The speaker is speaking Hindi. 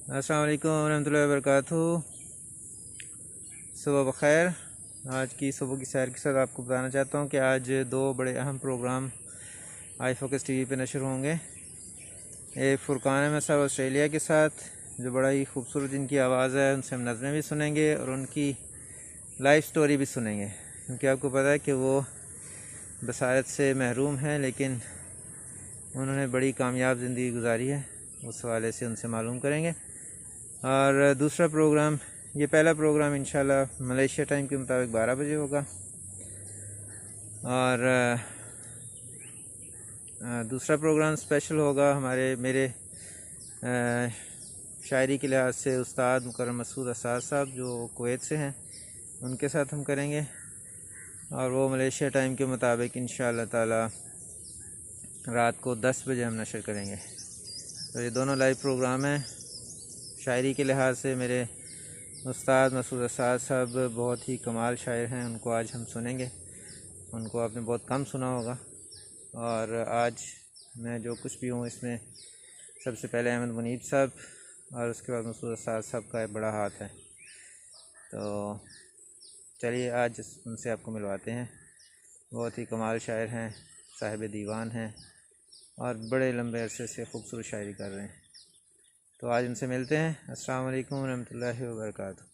अस्सलाम वालेकुम रहमतुल्लाहि व बरकातुहू। सुबह बखैर। आज की सुबह की सैर के साथ आपको बताना चाहता हूँ कि आज दो बड़े अहम प्रोग्राम आई फोकस टीवी पे नशर होंगे। एक फुरकान अहमद साहब ऑस्ट्रेलिया के साथ, जो बड़ा ही खूबसूरत जिनकी आवाज़ है, उनसे हम नज़में भी सुनेंगे और उनकी लाइफ स्टोरी भी सुनेंगे, क्योंकि आपको पता है कि वो बसारत से महरूम हैं, लेकिन उन्होंने बड़ी कामयाब ज़िंदगी गुजारी है। उस हवाले से उनसे मालूम करेंगे। और दूसरा प्रोग्राम, ये पहला प्रोग्राम इंशाल्लाह मलेशिया टाइम के मुताबिक 12 बजे होगा, और दूसरा प्रोग्राम स्पेशल होगा मेरे शायरी के लिहाज से उस्ताद मुकर्रम मसूद असाद साहब, जो कुवैत से हैं, उनके साथ हम करेंगे। और वो मलेशिया टाइम के मुताबिक इंशाअल्लाह ताला रात को 10 बजे हम नशर करेंगे। तो ये दोनों लाइव प्रोग्राम हैं। शायरी के लिहाज से मेरे उस्ताद मसूद असाद साहब बहुत ही कमाल शायर हैं, उनको आज हम सुनेंगे। उनको आपने बहुत कम सुना होगा। और आज मैं जो कुछ भी हूँ, इसमें सबसे पहले अहमद मुनीब साहब और उसके बाद मसूद असाद साहब का बड़ा हाथ है। तो चलिए आज उनसे आपको मिलवाते हैं। बहुत ही कमाल शायर हैं, साहिब दीवान हैं और बड़े लंबे अरसे से खूबसूरत शायरी कर रहे हैं। तो आज उनसे मिलते हैं। अस्सलाम वालेकुम रहमतुल्लाहि व बरकातुहू।